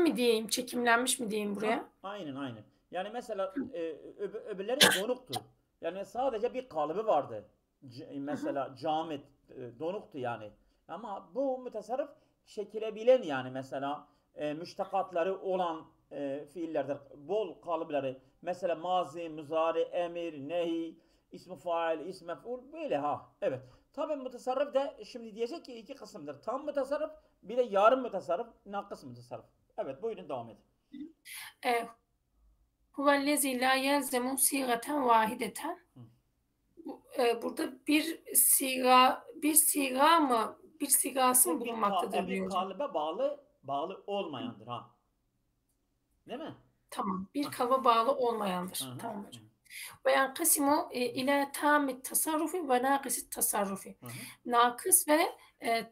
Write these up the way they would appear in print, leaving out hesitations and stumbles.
mi diyeyim, çekimlenmiş mi diyeyim Ha, buraya? aynen. Yani mesela öbürleri donuktu. Yani sadece bir kalıbı vardı. Hı hı. Mesela camit donuktu yani. Ama bu mutasarrıf çekilebilen yani mesela müştakatları olan fiillerdir. Bol kalıpları. Mesela mazi, muzari, emir, nehi, ismi fail, ismi mef'ul böyle ha. Evet. Tabi mutasarrıf da şimdi diyecek ki iki kısımdır. Tam mutasarrıf bir de yarım mutasarrıf, nakıs mutasarrıf. Evet buyurun devam edin. E, huvellezî lâ yelzemu sigeten vahideten. Hı. Burada bir sigası mı Bu bulunmaktadır bir diyor hocam. kalıba bağlı olmayandır ha. Değil mi? Tamam. Bir Ha. kaba bağlı Hı olmayandır. hı. Tamam Hı hocam. Ve yankasimu ila tamit tasarrufi ve nakisit tasarrufi. hı. Nakıs ve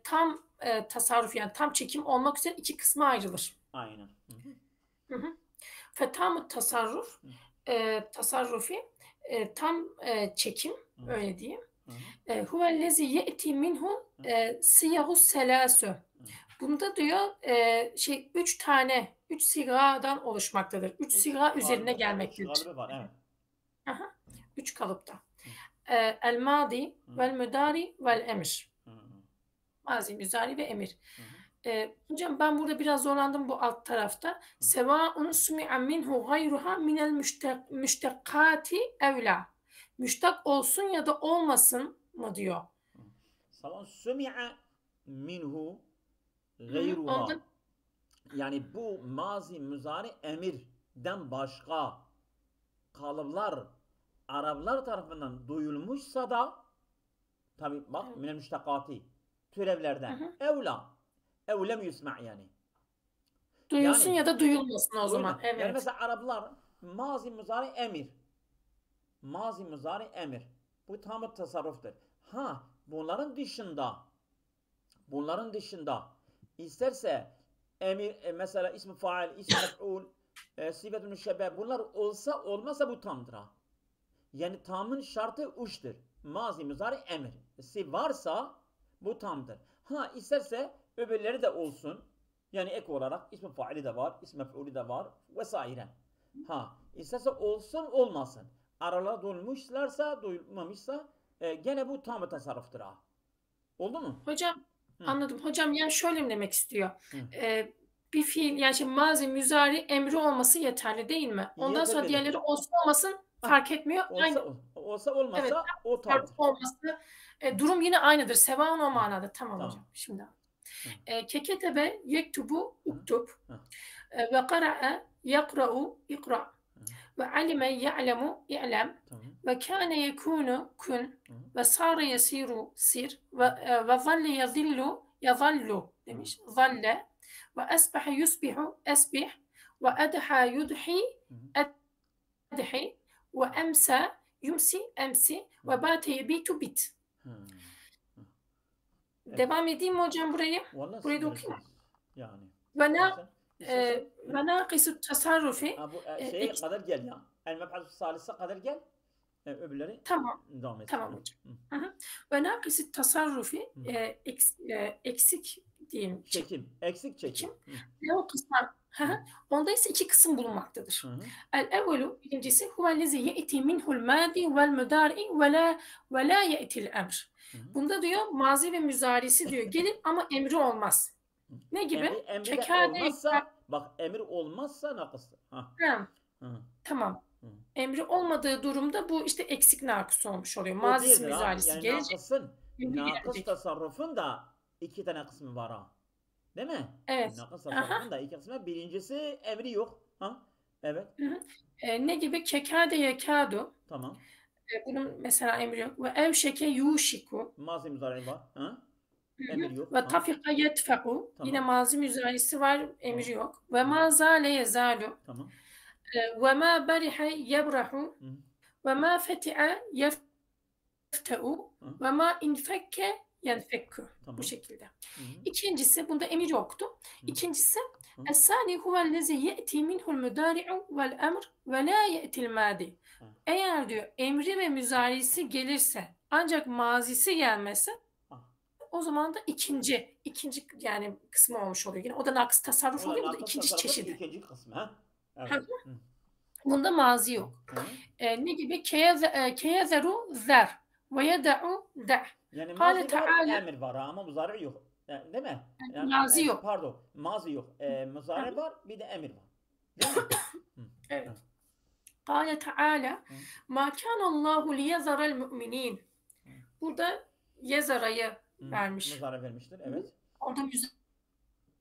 tam tasarruf, yani tam çekim olmak üzere iki kısma ayrılır. Aynen. Hı hı. Hı hı. Fetamut tasarruf, Hı tasarrufi, tam çekim, hı. öyle diyeyim. Hı hı. Huvellezi ye'ti minhu siyahu selâsü. Hı. Bunda diyor üç sigadan oluşmaktadır. Üç siga üzerine Üç gelmektedir. kalıbı var evet. Aha, üç kalıpta. Hı El madi hı. vel müdari vel emir. Hı hı. Mazi, müzari ve emir. Hı hı. Hocam ben burada biraz zorlandım bu alt tarafta. Hı. Sevaun sumi'a minhu gayruha minel müştekkati evla. Müştak olsun ya da olmasın mı diyor. Savan sumi'a minhu Hı hı, gayruha. ondan, Yani bu mazi müzari emirden başka kalıplar Araplar tarafından duyulmuşsa da tabi bak evet. minel müştakati Hı türevlerden hı. evlem yusma yani. Duyulsun Yani ya da duyulmasın o zaman. duyulma. Yani Evet. mesela Araplar mazi muzari emir. Mazi muzari emir. Bu tam tasarruftur. Ha bunların dışında isterse emir mesela ismi fail, ismi mef'ul, sifetü müşebbeh bunlar olsa olmasa bu tamdır ha. Yani tamın şartı uçtur. Mazi muzari emir. Varsa bu tamdır. Ha isterse öbürleri de olsun. Yani ek olarak ismi faili de var, ismi mef'ulü de var vesaire. Ha isterse olsun olmasın. Aralar dolmuşlarsa doyulmamışsa gene bu tam tasarruftur ha. Oldu mu? Hocam Hı. anladım. Hocam yani şöyle mi demek istiyor? Hı. Bir fiil, yani şimdi mazi, müzari, emri olması yeterli değil mi? Ondan sonra Yeterlidir. diğerleri olsun olmasın Ah, fark etmiyor. olsa Aynı. olsa Evet. olmasa o Tasarruf tamdır. olması. Durum yine aynıdır. Sevaun o Hı. manada. Tamam hocam. Tamam. Şimdi. Hı. Keketebe yektubu Hı. uktub. Hı. Ve kara'a yakra'u ikra. Hı. Ve alime ya'lemu i'lem. Tamam. Ve kâne yekûnu kun. Hı. Ve sâre yesiru sir. Ve zalle yazillu yazallu Hı. demiş. Zalle. Ve esbahe yusbihu esbih. Ve edha yudhi Hı. edhi. Ve emsa yumsi emsi. Hı. Ve bate yebitu bit. Hı. Hı. Evet. Devam edeyim mi hocam burayı? Vallahi siz Burayı da okuyayım mı? bilirsiniz. Yani. Ve na İstersen. İstersen. ve nakisu tasarrufi Ha, bu şeye kadar gel ya. El meb'asu salise kadar gel. Öbürleri tamam. devam etsin. Tamam Ha. hocam. Hı. Hı hı. Ve nakisi tasarrufi Hı. eksik diyeyim Çekim. Eksik çekim. çekim. Hı. Ve o kısma hı Hı. hı. Onda ise iki kısım Hı bulunmaktadır. hı. El evvelu birincisi huvellezi ye'ti minhul madi vel müdari ve la ye'til emr. Hı hı. Bunda diyor mazi ve müzarisi diyor gelir ama emri olmaz. Ne gibi? Emri de Kekade. olmazsa bak emir olmazsa nakıstır. Ha. Ha, Hı. tamam. Hı. Emri olmadığı durumda bu işte eksik nakıs olmuş oluyor. O Mazisi birdir ha. müzarisi Yani gelecek, emri nakıs gelecek. tasarrufun da iki tane kısmı var ha. Değil mi? Evet. Nakıs Aha. tasarrufun da iki kısmı. Birincisi emri yok. Ha? Evet. Hı hı. Ne gibi? Kekade yekadu. Tamam. Bunun mesela emri yok. Ve evşeke yuşiku. Mazi muzari var. Ha? Hı Emir hı. yok. Ve Ha? tafika yetfeku. Yine Tamam. mazi müzarisi var, emri Tamam. yok. Ve Hı. ma zale yezalu. Tamam. Ve ma berihe yebrahu. Hı. Ve ma feti'a yefteu. Hı. Ve ma infekke yenfekku. Bu Tamam. şekilde. Hı. İkincisi, bunda emir yoktu. Hı. İkincisi, Hı. Es-sani huvellezi ye'ti minhul müdari'u vel emr ve la ye'til madi. Hı. Eğer diyor emri ve müzarisi gelirse ancak mazisi gelmese Ah. O zaman da ikinci yani kısmı olmuş oluyor. Yine o da nakıs tasarruf O da oluyor. Bu da nakıs ikinci tasarrufun çeşidi. ikinci kısmı. Ha? Evet. Hı. Hı. Bunda mazi yok. Hı. Ne gibi? Keyezeru zer ve yeda'u da'. Yani Kâle mazi var, Teala emir var ama muzari yok. Değil mi? Yani, mazi yok. pardon, mazi yok. Hı. Muzari var, bir de emir var. Değil mi? Hı. Evet. Evet. Kâle Teala Hı. mâ kânallâhu liyezarel mü'minîn. Hı. Burada yezarayı Hı. vermiş. Muzari vermiştir. Evet. Orada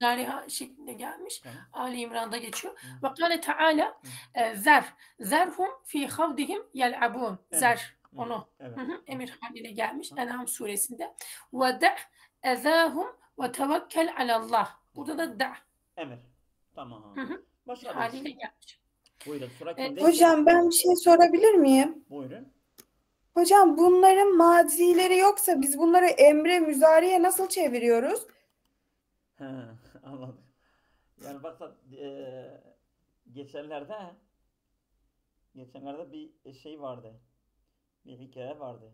müzariha şeklinde gelmiş. Tamam. Ali İmran'da geçiyor. Hı. Ve kâle Teala zerhum fî havdihim yel'abûn. Emir. Zer. Hı. Onu. Evet. Emir haline gelmiş. Hı. En'am suresinde. Ve de' ezâhum ve tevekkel alallah. Burada da da' Emir. Tamam. Başka haliyle birisi. gelmiş. Buyurun. Sıra Evet. kimdeyse. Hocam ben bir şey sorabilir miyim? Buyurun. Hocam bunların mazileri yoksa biz bunları emre, müzariye nasıl çeviriyoruz? He, anladım. Yani baksa geçenlerde bir şey vardı. Bir hikaye vardı.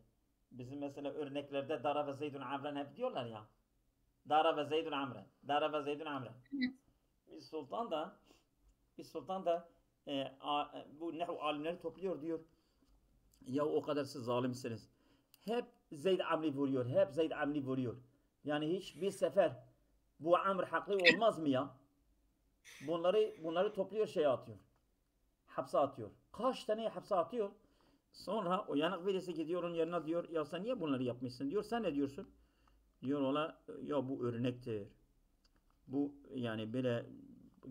Bizim mesela örneklerde Dara ve Zeydun Amren hep diyorlar ya. Dara ve Zeydun Amren. Dara ve Zeydun Amren. Bir sultan da bu nehu alimleri topluyor diyor. Ya o kadar siz zalimsiniz. Hep Zeyd Amri vuruyor. Hep Zeyd Amri vuruyor. Yani hiçbir sefer bu Amr haklı olmaz mı ya? Bunları topluyor şeye atıyor. Hapse atıyor. Kaç tane hapse atıyor. Sonra o yanık birisi gidiyor onun yanına diyor ya sen niye bunları yapmışsın diyor. Sen ne diyorsun? Diyor ona ya bu örnektir. Bu yani böyle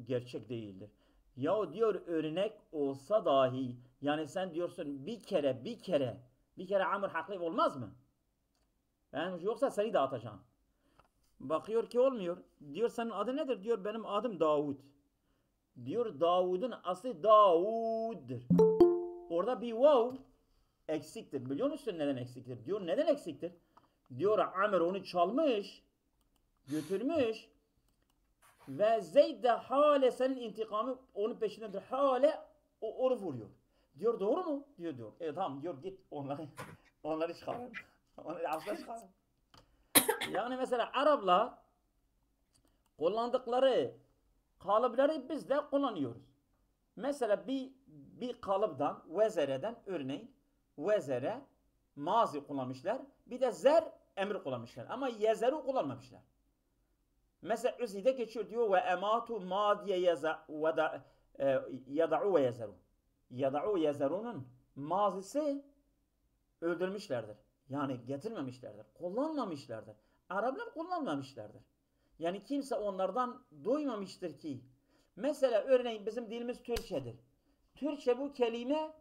gerçek değildir. Ya diyor örnek olsa dahi yani sen diyorsun bir kere Amr haklı olmaz mı? Yani yoksa seni de atacağım. Bakıyor ki olmuyor. Diyor senin adı nedir? Diyor benim adım Davud. Diyor Davud'un aslı Davud'dur. Orada bir vav eksiktir. Biliyor musun neden eksiktir? Diyor neden eksiktir? Diyor Amr onu çalmış, götürmüş ve Zeyd de hale senin intikamı onun peşindedir. Hale onu vuruyor. Diyor doğru mu? Diyor. Tamam diyor git onları çıkarın. Onları asla çıkarın. Yani mesela Araplar kullandıkları kalıpları biz de kullanıyoruz. Mesela bir kalıptan, vezereden örneğin vezere mazi kullanmışlar. Bir de zer emir kullanmışlar. Ama yezeru kullanmamışlar. Mesela Üzi'de geçiyor diyor ve ematu madiye yada'u ve yezeru. Yada'u yezerunun mazisi öldürmüşlerdir. Yani getirmemişlerdir. Kullanmamışlardır. Araplar kullanmamışlardır. Yani kimse onlardan duymamıştır ki. Mesela örneğin bizim dilimiz Türkçedir. Türkçe bu kelime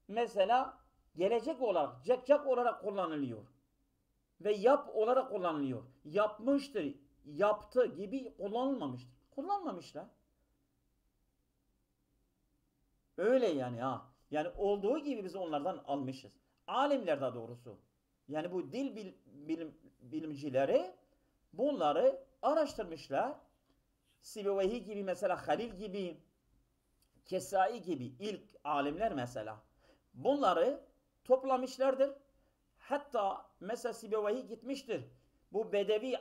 mesela gelecek olarak, cekcek olarak kullanılıyor. Ve yap olarak kullanılıyor. Yapmıştır, yaptı gibi kullanılmamıştır. Kullanmamışlar. Öyle yani ha. Yani olduğu gibi biz onlardan almışız. Alimler daha doğrusu. Yani bu dil bilimcileri bunları araştırmışlar. Sibevehi gibi mesela Halil gibi Kesai gibi ilk alimler mesela bunları toplamışlardır. Hatta mesela Sibevehi gitmiştir. Bu Bedevi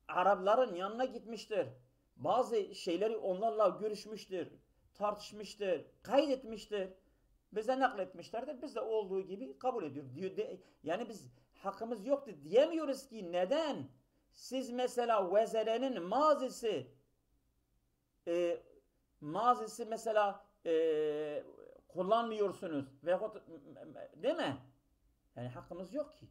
Arapların yanına gitmiştir. Bazı şeyleri onlarla görüşmüştür, tartışmıştır, kaydetmiştir. Bize nakletmişlerdir. Biz de olduğu gibi kabul ediyoruz. Yani biz hakkımız yoktu diyemiyoruz ki neden? Siz mesela vezerenin mazisi mesela kullanmıyorsunuz veyahut değil mi? Yani hakkımız yok ki.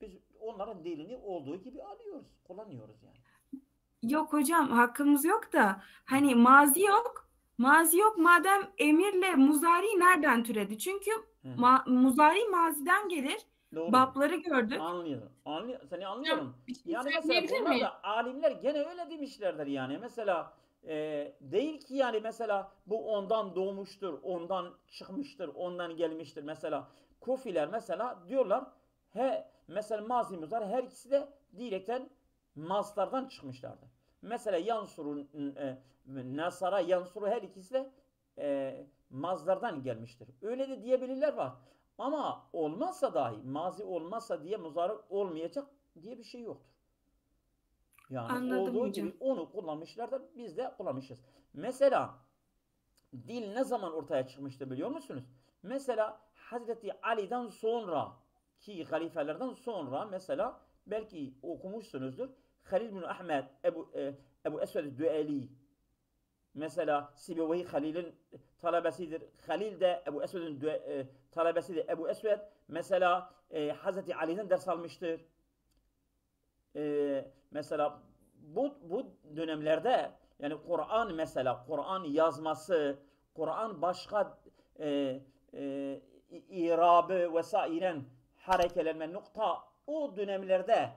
Biz onların dilini olduğu gibi alıyoruz, kullanıyoruz yani. Yok hocam hakkımız yok da hani mazi yok. Mazi yok madem emirle muzari nereden türedi? Çünkü muzari maziden gelir. Doğru. Babları gördük. Anlıyorum. Seni anlıyorum. Bir şey Yani mesela söyleyebilir bunlar miyim? da alimler gene öyle demişlerdir yani. Mesela değil ki yani mesela bu ondan doğmuştur, ondan çıkmıştır, ondan gelmiştir. Mesela Kufiler mesela diyorlar mesela mazi muzari her ikisi de direkten mazlardan çıkmışlardır. Mesela Yansuru Nasara Yansuru her ikisi de mazlardan gelmiştir. Öyle de diyebilirler var. Ama olmazsa dahi mazi olmazsa diye muzari olmayacak diye bir şey yoktur. Yani Anladım olduğu hocam. gibi onu kullanmışlar da biz de kullanmışız. Mesela dil ne zaman ortaya çıkmıştı biliyor musunuz? Mesela Hazreti Ali'den sonra ki halifelerden sonra mesela belki okumuşsunuzdur. Halil bin Ahmed, Ebu Esved Düeli mesela Sibevi Halil'in talebesidir. Halil de Ebu Esved'in talebesidir. Ebu Esved mesela Hazreti Ali'den ders almıştır. Mesela bu dönemlerde yani Kur'an mesela Kur'an yazması, Kur'an başka irabı vesairen harekelenme nokta o dönemlerde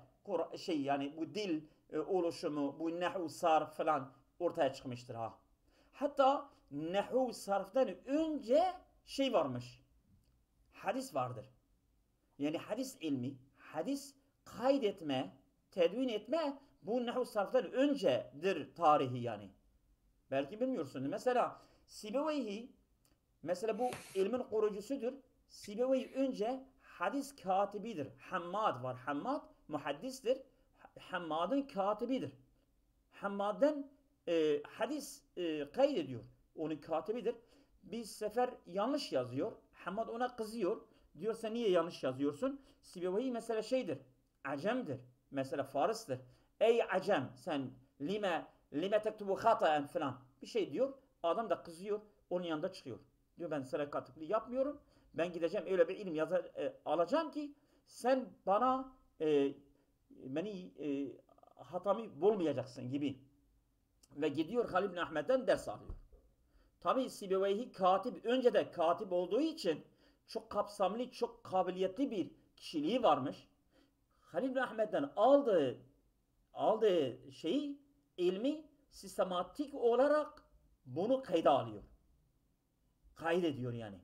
yani bu dil oluşumu, bu nahv sarf falan ortaya çıkmıştır ha. Hatta nahv sarftan önce şey varmış. Hadis vardır. Yani hadis ilmi, hadis kaydetme, tedvin etme bu nahv sarftan öncedir tarihi yani. Belki bilmiyorsunuz. Mesela Sibeveyhi mesela bu ilmin kurucusudur. Sibeveyhi önce hadis katibidir. Hammad var. Hammad muhaddistir. Hammad'ın katibidir. Hammad'dan hadis kaydediyor. Onun katibidir. Bir sefer yanlış yazıyor. Hammad ona kızıyor. Diyor sen niye yanlış yazıyorsun? Sibeveyhi mesela şeydir. Acemdir. Mesela Fars'tır. Ey acem sen lime tektubu hataen falan bir şey diyor. Adam da kızıyor. Onun yanında çıkıyor. Diyor ben sana katıklığı yapmıyorum. Ben gideceğim öyle bir ilim alacağım ki sen bana beni hatamı bulmayacaksın gibi. Ve gidiyor Halil bin Ahmet'ten ders alıyor. Tabi Sibeveyhi katip, önce de katip olduğu için çok kapsamlı, çok kabiliyetli bir kişiliği varmış. Halil bin Ahmet'ten aldığı şeyi, ilmi sistematik olarak bunu kayda alıyor. Kaydediyor yani.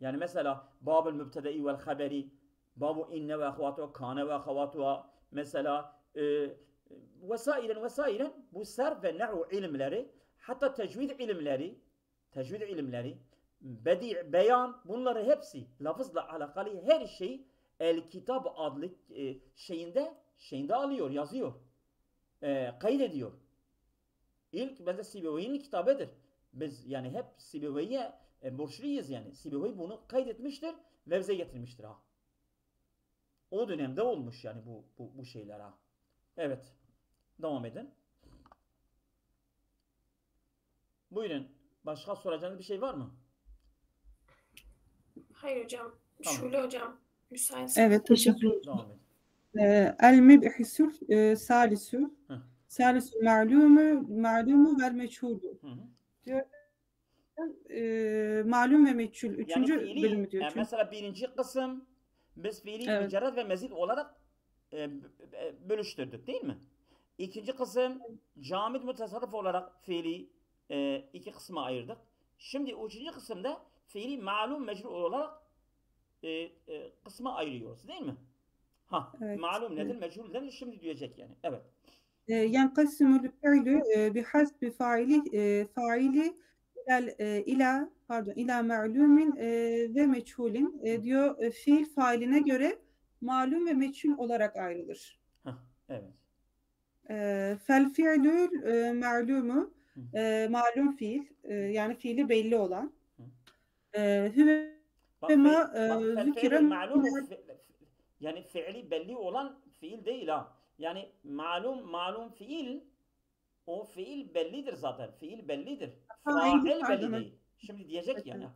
Yani mesela Babül Mübtedei vel Haberi, Babu inne ve ahvatuha, kane ve ahvatuha, mesela vesairen bu sarf ve nahv ilimleri, hatta tecvid ilimleri, beyan, bunları hepsi lafızla alakalı her şey El Kitab adlı şeyinde alıyor, yazıyor. Kaydediyor. İlk bence Sibeveyhi'nin kitabıdır. Biz yani hep Sibeveyhi'ye borçluyuz yani. Sibeveyhi bunu kaydetmiştir ve bize getirmiştir ha. O dönemde olmuş yani bu şeyler ha. Evet. Devam edin. Buyurun. Başka soracağınız bir şey var mı? Hayır hocam. Tamam. Şule hocam. Müsaitseniz. Evet, teşekkür ederim. Devam edin. El-Mebhisül Salisü Hı. Salisül ma'lumu vel meçhulü. Hı hı. Diyor malum ve meçhul. Yani Üçüncü fiili, bölümü diyor. Çünkü mesela birinci kısım biz fiili Evet. mücerred ve mezid olarak bölüştürdük değil mi? İkinci kısım camid mutasarrif olarak fiili iki kısma ayırdık. Şimdi üçüncü kısımda fiili malum mecrur olarak kısma ayırıyoruz değil mi? Evet. Malum nedir, mecrur nedir? Şimdi diyecek yani. Evet. yenkasimül fi'lü bihasbi faili ila ma'lumin ve meçhulin diyor fiil failine göre malum ve meçhul olarak ayrılır. Evet. Fel fi'lül ma'lumu malum fiil yani fiili belli olan hüve Bak, ma fel zükire malum yani fiili belli olan fiil değil ha. Yani malum fiil o fiil bellidir zaten. Fiil bellidir. Fail belli değil. Şimdi diyecek yani.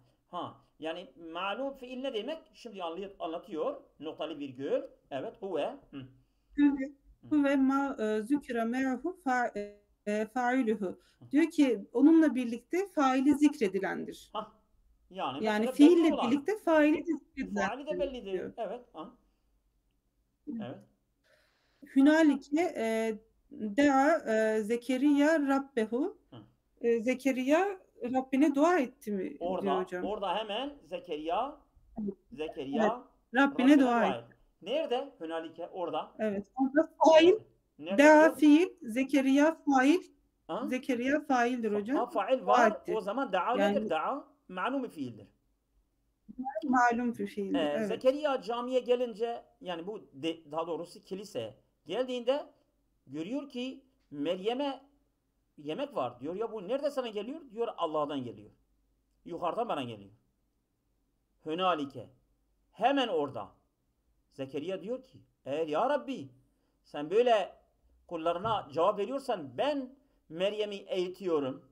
Yani malum fiil ne demek? Şimdi anlatıyor. Noktalı virgül. Evet. Huve. Huve ma zükire me'hu fa'iluhu. Diyor ki onunla birlikte faili zikredilendir. Yani fiille birlikte faili zikredilendir. Faili de bellidir. Diyor. Evet. Evet. Hünalike dea Zekeriya Rabbehu. Zekeriya Rabbine dua etti mi diyor hocam. Orada hemen Zekeriya evet. Rabbine dua etti. Nerede? Hünalike orada. Evet. Orada fail. Dea fiil. Zekeriya fail. Zekeriya faildir hocam. Fail var. O zaman da'a nedir? Da'a malum fiildir. Malum bir fiildir. Evet. Zekeriya camiye gelince, yani bu daha doğrusu kilise geldiğinde görüyor ki Meryem'e yemek var. Diyor ya bu nerede sana geliyor? Diyor Allah'tan geliyor. Yukarıdan bana geliyor. Hünalike. Hemen orada. Zekeriya diyor ki eğer ya Rabbi sen böyle kullarına cevap veriyorsan ben Meryem'i eğitiyorum.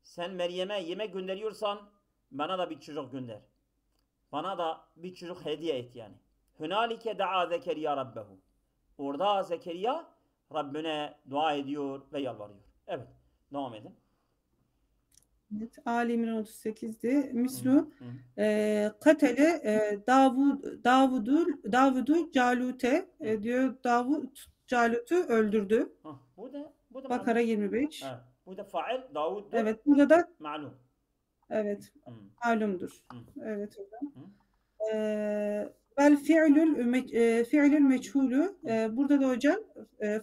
Sen Meryem'e yemek gönderiyorsan bana da bir çocuk gönder. Bana da bir çocuk hediye et yani. Hünalike da'a Zekeriya Rabbehu. Orada Zekeriya Rabbine dua ediyor ve yalvarıyor. Evet. Devam edin. Evet, Ali İmran 38'di. Mislu katele Davudu Calut'e diyor Davut Calut'u öldürdü. Bu da Bakara 25. Evet. Bu da fail Davud'dur. Evet, burada da Malum. evet, malumdur. Evet hocam. Vel fi'lül meçhulü. Burada da hocam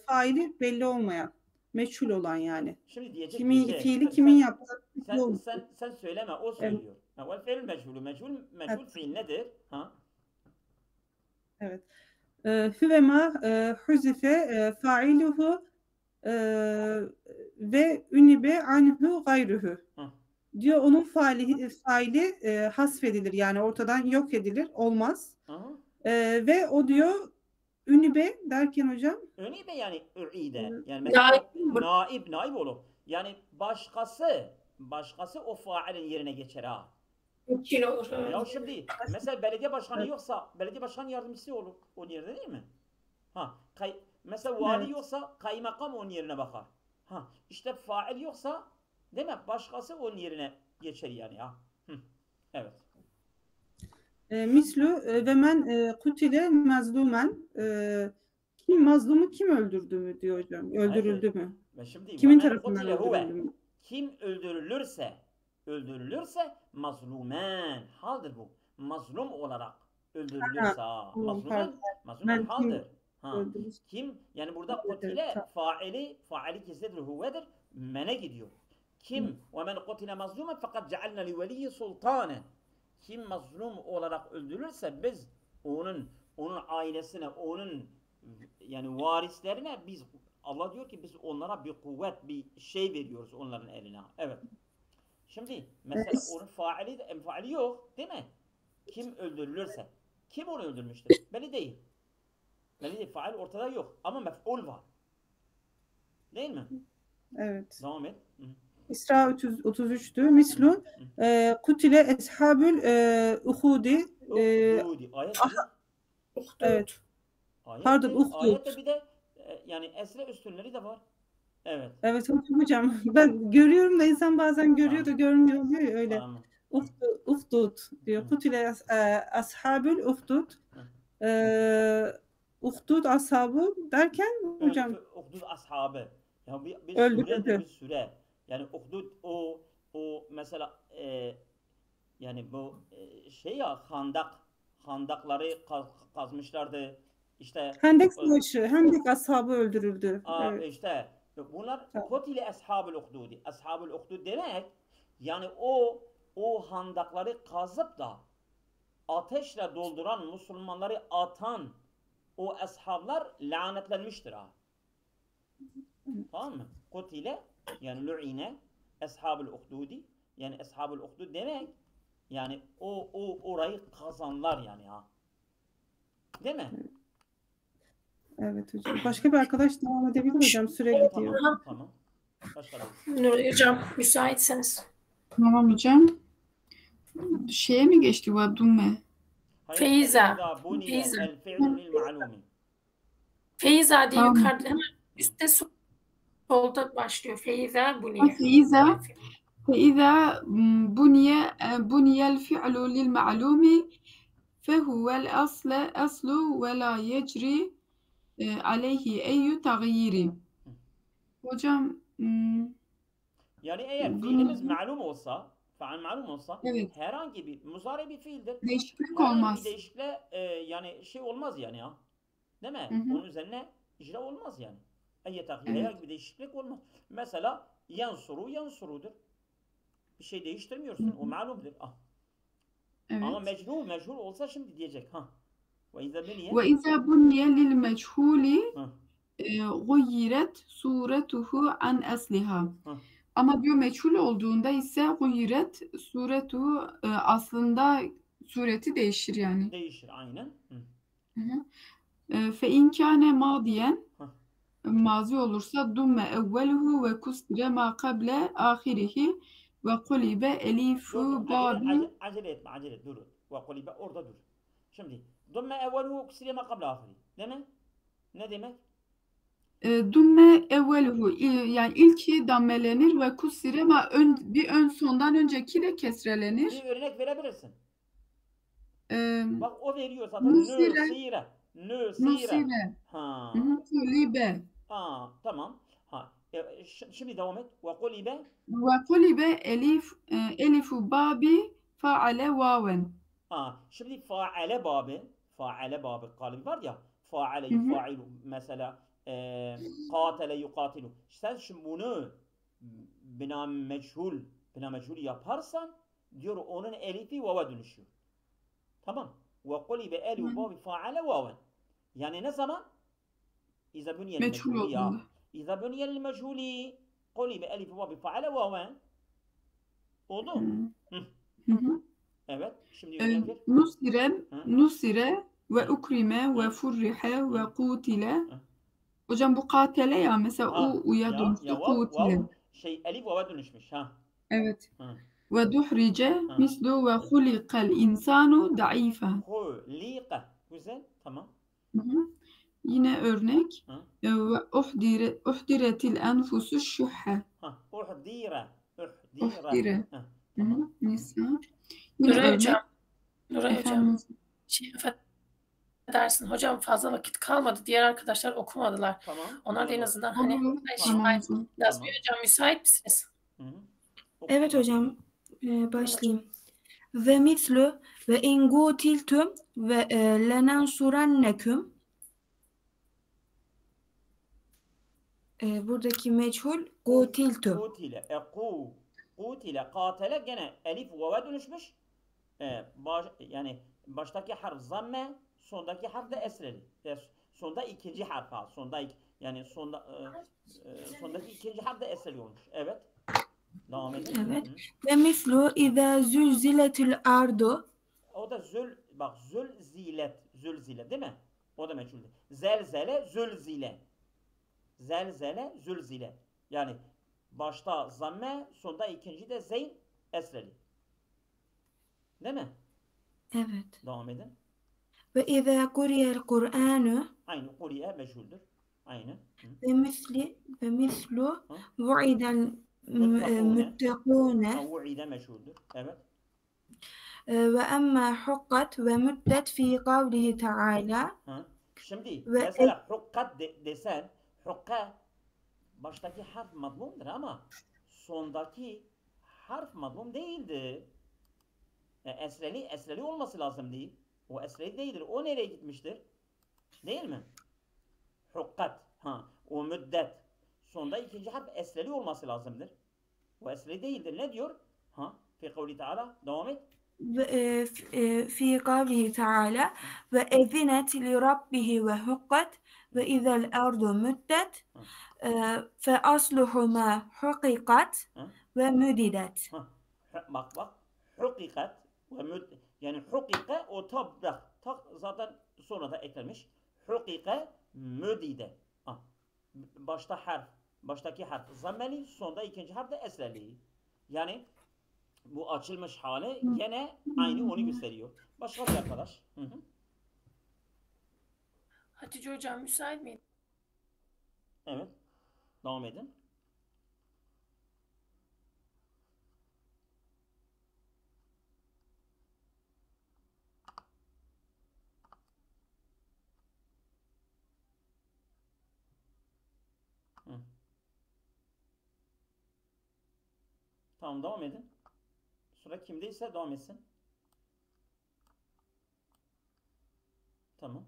faili belli olmayan, meçhul olan yani. Şimdi diyecek Fiili kimin yaptığı sen söyleme, o söylüyor. Vel fi'lül meçhulü. Meçhul fiil nedir? Evet. Hüve ma huzife fa'iluhu ve ünibe anhu gayruhu. Diyor onun faili hasfedilir, yani ortadan yok edilir, olmaz. Ve o diyor ünibe derken hocam, ünibe yani ü'ide, yani mesela naib olur. Yani başkası o failin yerine geçer ha. Olur. Ya şimdi mesela belediye başkanı yoksa belediye başkan yardımcısı olur onun yerine, değil mi? Mesela vali yoksa kaymakam onun yerine bakar. İşte fail yoksa değil mi? Başkası onun yerine geçer yani ya. Evet. Mislu ve men kutile mazlumen, kim mazlumu kim öldürdü mü diyor hocam. Öldürüldü mü? Şimdi, kimin tarafından öldürüldü mü? Kim öldürülürse mazlumen haldır bu. Mazlum olarak öldürülürse mazlumen haldır. Kim yani burada kutile faili kesindir, huvedir, mene gidiyor. Kim ve men kutile mazlumen fakat cealna li veliyyi sultanen. Kim mazlum olarak öldürülürse biz onun ailesine, onun yani varislerine biz, Allah diyor ki biz onlara bir kuvvet, bir şey veriyoruz onların eline. Evet. Şimdi mesela onun faili yok, değil mi? Kim öldürülürse. Kim onu öldürmüştür? Belli değil. Fail ortada yok. Ama mef'ul var. Değil mi? Evet. Devam et. İsra 33'tü. Mislu kutile eshabül uhudi. Ayet. Evet. Pardon, ayette bir de yani esre üstünleri de var. Evet. Evet hocam. Ben görüyorum da insan bazen görüyor da görmüyor diyor ya, öyle. Tamam. Uhdud diyor. Kutile ashabül uhdud. Uhdud ashabı derken hocam. Uhdud ashabı. Ya bir öldürdü. bir süre. Yani Uhdud o mesela yani bu şey ya, handakları kazmışlardı. İşte Hendek savaşı, Hendek ashabı öldürüldü. Evet. İşte bunlar kutile ashabul uhdudi. Ashabul uhdud demek yani o handakları kazıp da ateşle dolduran, Müslümanları atan o ashablar lanetlenmiştir ha. Tamam mı? Kutile yani lu'ine ashabul uhdudi, yani ashabul uhdud demek yani o orayı kazanlar yani ha. Değil mi? Evet hocam. Başka bir arkadaş devam edebilir hocam. Süre gidiyor. Tamam. Nur hocam müsaitseniz. Tamam hocam. Şeye mi geçti bu abdumme? Feyza diye yukarıda hemen üstte solda başlıyor. Feyza buniye. فإذا بني الفعل للمعلوم فهو الأصل ولا يجري عليه أي تغيير. Hocam yani eğer fiilimiz malum olsa, faal malum olsa, evet, herhangi bir muzari bir fiildir. Değişiklik olmaz. Bir değişiklikle yani şey olmaz yani ya. Değil mi? Onun üzerine icra olmaz yani. Herhangi bir değişiklik olmaz. Mesela yansurudur. Bir şey değiştirmiyorsun. O malumdur. Ama Evet. meçhul olsa şimdi diyecek. Ha. Ve izâ buniye. وإذا بني للمجهول Ha. غيرت صورته عن أصلها. Ha. Ama diyor meçhul olduğunda ise guyret suretu aslında sureti değişir yani. Değişir aynen. Fe in kâne madiyen Ha. mazi olursa dumme evveluhu ve kusire ma kable ahirihi ve kulibe Dur, elifu babi. acele etme, dur. Ve kulibe orada dur. Şimdi, dumme evveluhu kusire ma kabla ahiri. Değil mi? Ne demek? Dumme evveluhu yani ilki dammelenir ve kusire ma bir ön sondan önceki de kesrelenir. Bir örnek verebilirsin. E, Bak o veriyor zaten. Nusire. Nusire. Ha. Kulibe. Tamam. Ha. Şimdi devam et. Ve kulibe. Ve kulibe elifu babi faale vaven. Şimdi faale babı kalıbı var ya. Faale yufailu mesela katele yukatilu. Sen şimdi bunu bina meçhul yaparsan diyor onun elifi vava dönüşüyor. Tamam. Ve kulibe elifu babi faale vaven. Yani ne zaman? İza buniyel meçhuli ya. İza buniyel meçhuli kulibe elifu babi faale vaven. Oldu? Evet. Şimdi örnek Nusire ve ukrime ve furrihe ve kutile. Hocam bu katele ya mesela u'ya dönüştü kutile. Elif vava dönüşmüş ha. Evet. Ve duhrice mislu ve hulikal insanu da'ifa. Hulika. Güzel. Tamam. Yine örnek. Ve uhdiretil enfusu şuhhe. Uhdire. Nisa. Nuray hocam. Affedersin hocam fazla vakit kalmadı. Diğer arkadaşlar okumadılar. Tamam. Onlar da en azından yazmıyor hocam. Müsait misiniz? Evet hocam. Başlayayım. Ve mislu ve in gutiltum ve lenansuranneküm. Buradaki meçhul gutiltum. Kutile. Katele gene elif vava dönüşmüş. Yani baştaki harf zamme, sondaki harf de esreli. Sonda ikinci harf ha. Sondaki ikinci harf de esreli olmuş. Evet. Devam edin. Evet. Ve mislu izâ zülziletil ardu. O da zülzilet değil mi? O da meçhul. Zelzele, zülzile. Yani başta zamme, sonda ikinci de zeyn esreli. Değil mi? Evet. Devam edin. Ve izâ kuriyel Kur'anu. Aynı kuriye meşhuldür. Aynı. Ve mislu vu'idel müttekûne. Vu'ide meşhuldür. Evet. Ve emmâ hukkat ve müddet fî kavlihi teâlâ. Şimdi mesela hukkat desen hukka baştaki harf madmumdur ama sondaki harf madmum değildir. Esreli olması lazım değil. O esreli değildir. O nereye gitmiştir? Değil mi? Hukkat. O müddet. Sonda ikinci harf esreli olması lazımdır. O esreli değildir. Ne diyor? Fi kavli Teala. Devam et. Fi kavlihi Teala ve ezinet li rabbihi ve hukkat ve izel ardu müddet fe asluhu ma hukikat ve müdidet. Bak. Hukikat ve müddet. Yani hukika o tak zaten sonra da eklenmiş. Hukika müdide. Baştaki harf zammeli, sonda ikinci harf de esreli. Yani bu açılmış hali gene aynı onu gösteriyor. Başka bir arkadaş. Hatice hocam müsait miydi? Evet. Devam edin. Tamam devam edin. Sıra kimdeyse devam etsin. Tamam.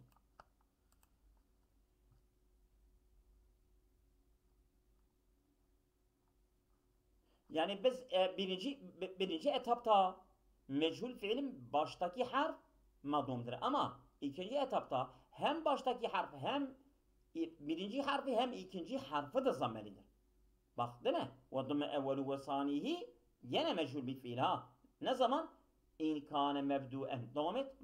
Yani biz birinci etapta meçhul fiilin baştaki harf madumdur. Ama ikinci etapta hem baştaki harf hem birinci harfi hem ikinci harfi de zammelidir. Bak değil mi? وَضُمَّ اَوَّلُ وَصَانِهِ yine meçhul bir fiil ha. Ne zaman? اِنْ كَانَ مَبْدُوًا. Devam et.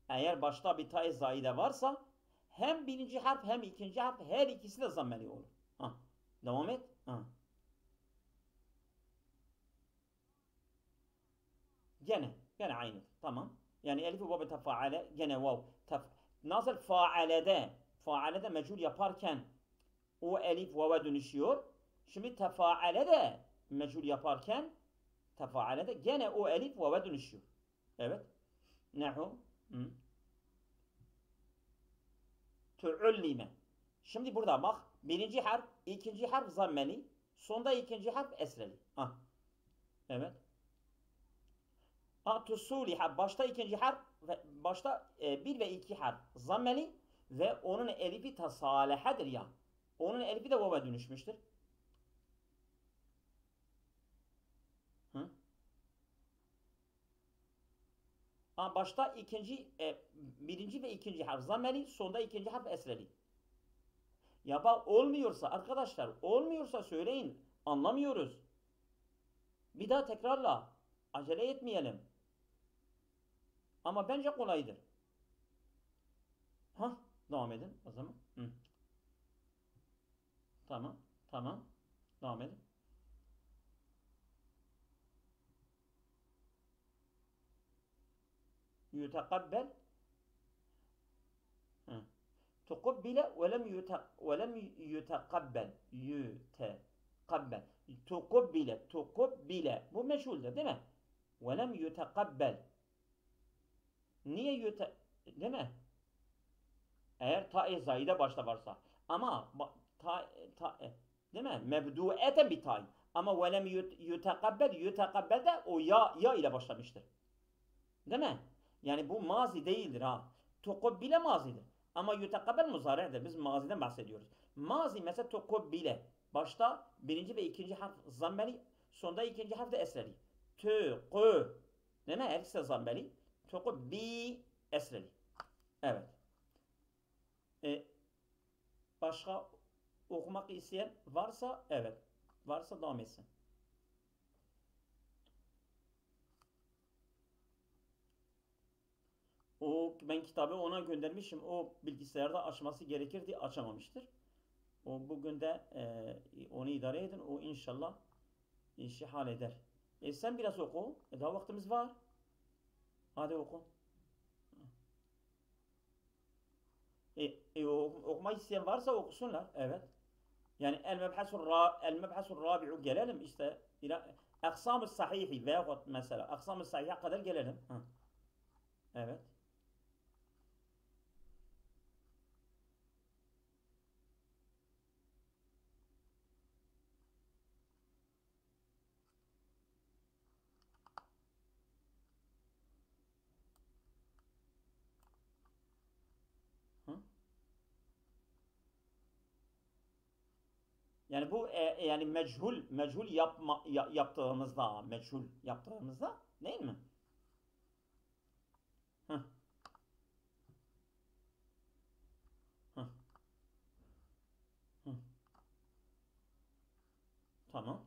Eğer başta bir ta-i zaide varsa hem birinci harf hem ikinci harf her ikisi de zammeli olur. Devam et. Gene aynı. Tamam. Yani elif-i vav tefaale gene vav. Nasıl faalede mechul yaparken o elif vava dönüşüyor. Şimdi tefaale de mechul yaparken tefaale de gene o elif vava dönüşüyor. Evet. Nehu? Tu'ullime. Şimdi burada bak. Birinci harf, ikinci harf zammeli. Sonda ikinci harf esreli. Evet. Tusuliha. Başta ikinci harf, başta bir ve iki harf zammeli ve onun elifi tasalehadır ya. Onun elifi de vava dönüşmüştür. Başta birinci ve ikinci harf zammeli, sonda ikinci harf esreli. Ya bak olmuyorsa arkadaşlar, olmuyorsa söyleyin. Anlamıyoruz. Bir daha tekrarla. Acele etmeyelim. Ama bence kolaydır. Devam edin o zaman. Tamam. Devam edin. Yutakabbel. Tukubbile velem yutakabbel. Yutakabbel. Tukubbile. Bu meşhuldür değil mi? Velem yutakabbel. Niye değil mi? Eğer ta-i zaide başta varsa. Ama değil mi? Mebdu'eten bir ta-i. Ama velem yutakabbel de o ya ile başlamıştır. Değil mi? Yani bu mazi değildir ha. Tukubbile mazidir. Ama yutakabbel muzari'dir. Biz maziden bahsediyoruz. Mazi mesela tukubbile. Başta birinci ve ikinci harf zammeli. Sonda ikinci harf de esreli. Tuku. Değil mi? Her ikisi de zammeli. Tukubbi esreli. Evet. Başka okumak isteyen varsa evet. Varsa devam etsin. Ben kitabı ona göndermişim. O bilgisayarda açması gerekirdi. Açamamıştır. O bugün de onu idare edin. O inşallah işi halleder. Sen biraz oku. Daha vaktimiz var. Hadi oku. Okumak isteyen varsa okusunlar. Evet. Yani el-mebhasul rabi'u gelelim işte. Aksam-ı sahihi veyahut mesela aksam-ı sahihe kadar gelelim. Evet. Yani bu yani meçhul yaptığımızda değil mi? Tamam.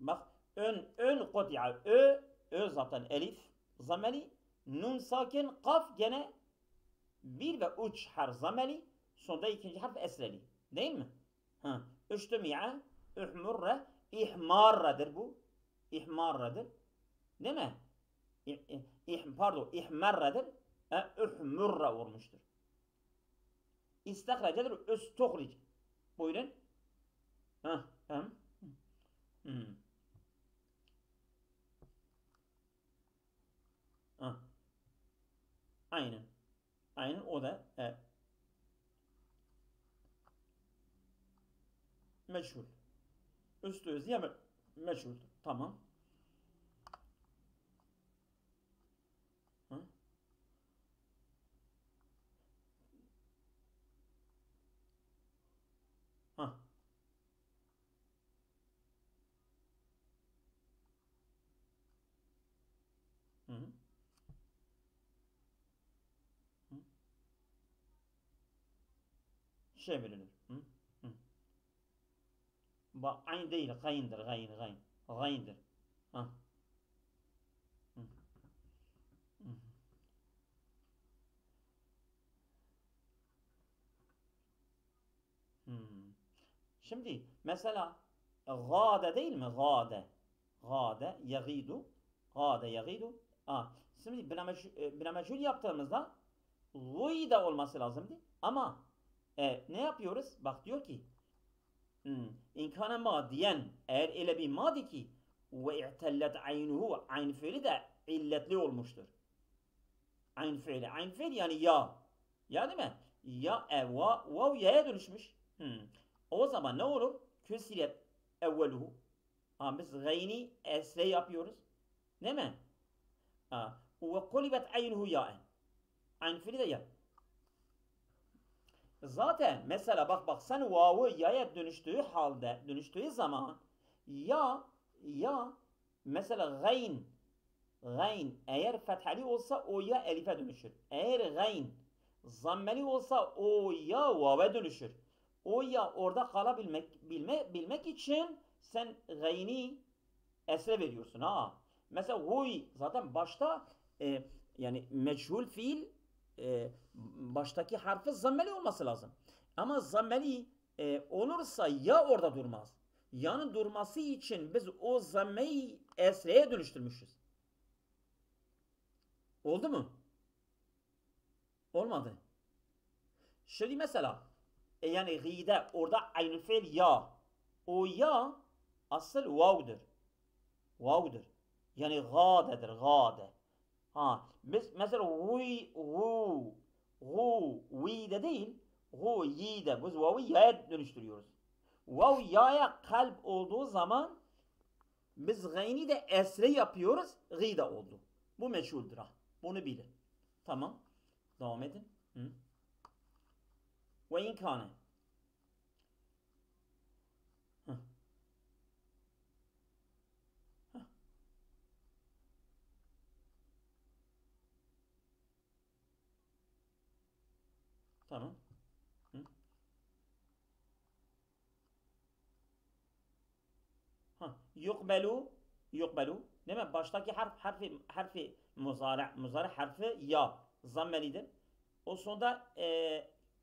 Bak ön kotya ö zaten elif zameli nun sakin kaf gene bir ve üç harf zameli sonda ikinci harf esreli değil mi? Üçtümiye ühmurre ihmarradır bu. İhmarradır. Değil mi? Pardon ihmarradır. Ühmurra olmuştur. İstakracadır. Üstuhric. Buyurun. Aynen. Aynen o da meçhul. Üstü özüye meçhuldür. Tamam. çevrilir. Hı? Hı. Bak ayn değil, gayndır, gayn. Gayndır. Ha. Hı. Hı. Şimdi mesela gâde değil mi? Gâde yagidu. Gâde yagidu. Şimdi binamecül yaptığımızda gıyda olması lazımdı. Ama ne yapıyoruz? Bak diyor ki İnkâne madiyen, eğer öyle bir madi ki ve i'tellet aynuhu, ayn fiili de illetli olmuştur. Ayn fiili yani ya. Ya değil mi? Ya vav ya'ya dönüşmüş. O zaman ne olur? Küsiret evveluhu. Biz gayni esre yapıyoruz. Değil mi? Ve kulibet aynuhu ya'en. Ayn fiili de ya. Zaten mesela bak sen vav'ı ya'ya dönüştüğü zaman ya mesela gayn eğer fethali olsa o ya elife dönüşür. Eğer gayn zammeli olsa o ya vav'e dönüşür. O ya orada kalabilmek için sen gayni esre veriyorsun. Mesela huy zaten başta yani meçhul fiil baştaki harfi zammeli olması lazım. Ama zammeli olursa ya orada durmaz. Ya'nın durması için biz o zammeyi esreye dönüştürmüşüz. Oldu mu? Olmadı. Şimdi mesela yani gıde orada aynı fiil ya. O ya asıl vav'dır. Yani gâdedir, gâde. Biz mesela vi de değil, yi de. Biz vav'ı ya'ya dönüştürüyoruz. Vav ya'ya kalp olduğu zaman biz gayni de esre yapıyoruz, gıde oldu. Bu meçhuldür. Bunu bilin. Tamam. Devam edin. Ve inkâne. Tamam. Yukbelu. Değil mi? Baştaki harfi muzari harfi ya. Zammelidir. O sonunda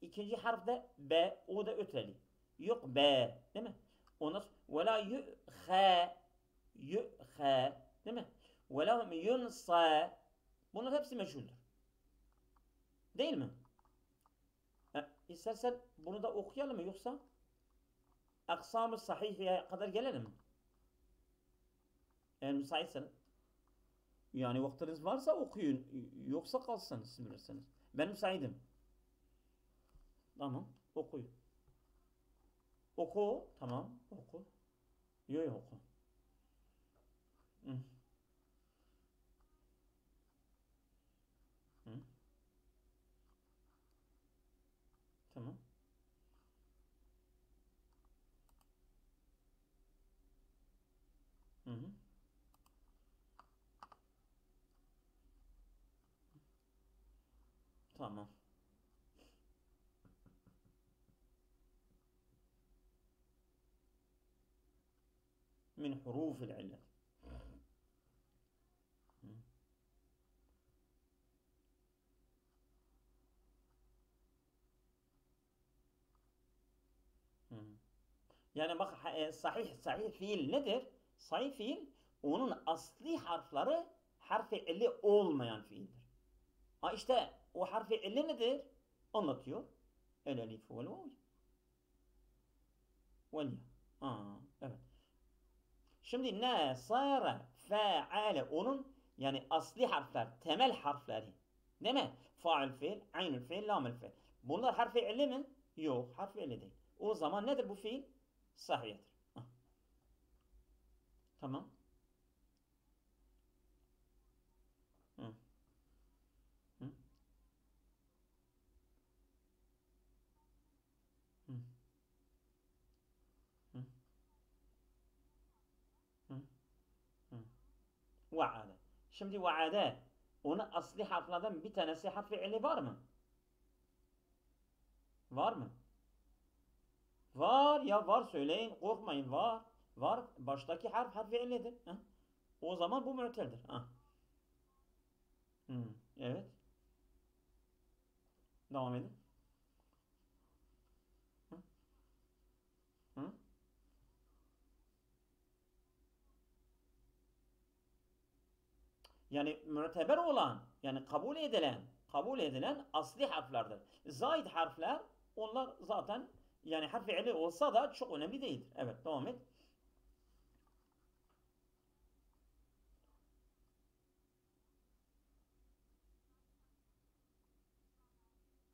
ikinci harf de b. O da ötreli. Yukbe. Değil mi? Ondan ve la yu'he. Değil mi? Ve la yunsa. Bunlar hepsi meşhuldür. Değil mi? İstersen bunu da okuyalım mı yoksa aksam-ı sahihiye kadar gelelim mi? Eğer müsaitseniz. Yani vaktiniz varsa okuyun. Yoksa kalsanız bilirsiniz. Ben müsaitim. Tamam. Okuyun. Oku. Tamam. Oku. Yok oku. Tamam. Tamam. Min hurufil illet. Yani bak sahih fiil nedir? Sahih fiil onun asli harfleri harfi illi olmayan fiildir. İşte o harfi illi nedir? Anlatıyor. El elif vel vav. Vel ya. Evet. Şimdi ne, sare, fe'ale onun yani asli harfler, temel harfleri. Değil mi? Fa'il fiil, aynül fiil, lamül fiil. Bunlar harfi illi mi? Yok, harfi illi değil. O zaman nedir bu fiil? Sahihtir. Tamam. Vaade. Şimdi vaade onun asli harflerden bir tanesi harfi illi var mı? Var mı? Var ya, var, söyleyin, korkmayın, var. Var. Baştaki harfi illidir. Ha? O zaman bu mu'teldir. Ha. Evet. Devam edin. Hı? Hı? Yani müteber olan, yani kabul edilen asli harflerdir. Zayid harfler, onlar zaten yani harf fiili olsa da çok önemli değildir. Evet, devam et.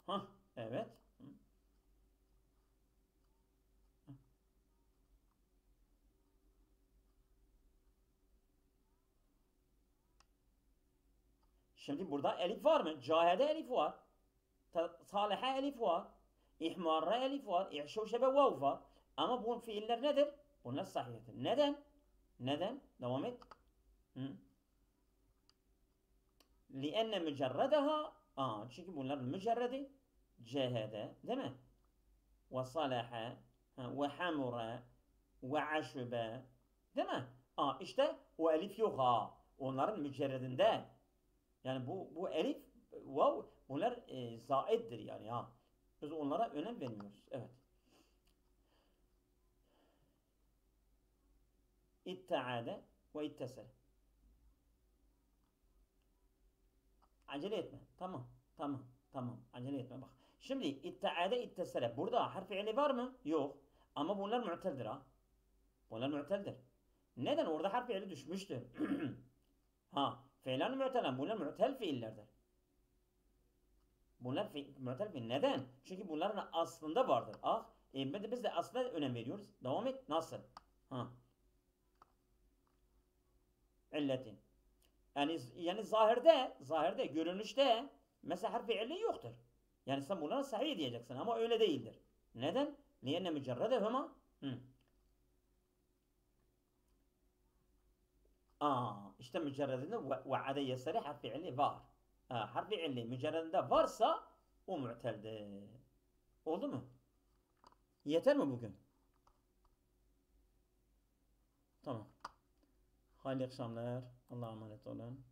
Hah, evet. Hı. Şimdi burada elif var mı? Cahede elif var. Salihe elif var. İhmarra elif var. İhşuşebe vav var. Ama bu fiiller nedir? Bunlar sahihtir. Neden? Neden? Devam et. Hı. لِأَنَّ مُجَرَّدَهَا çünkü bunlar mücerredi. Cehede, değil mi? Ve salaha ve hamura ve aşube, değil mi? İşte o elif yok ha. Onların mücerredinde. Yani bu elif, vav, bunlar zaiddir yani ha. Biz onlara önem vermiyoruz. Evet. İtteade ve ittesel. Acele etme. Tamam. Acele etme bak. Şimdi itteade ittesele. Burada harf fiili var mı? Yok. Ama bunlar mu'teldir ha. Bunlar mu'teldir. Neden? Orada harf fiili düşmüştür. Fiilan mu'telen. Bunlar mu'tel fiillerdir. Bunlar mu'tel fiil. Neden? Çünkü bunların aslında vardır. Biz de aslında önem veriyoruz. Devam et. Nasıl? İlletin. Yani zahirde, görünüşte mesela harf fiili yoktur. Yani sen bunlara sahih diyeceksin ama öyle değildir. Neden? Liyenne mücerredehuma. İşte mücerredinde ve'ade yeseri harf fiili var. Harf fiili mücerredinde varsa o mu'teldir. Oldu mu? Yeter mi bugün? Tamam. Hayırlı akşamlar. Allah'a emanet olun.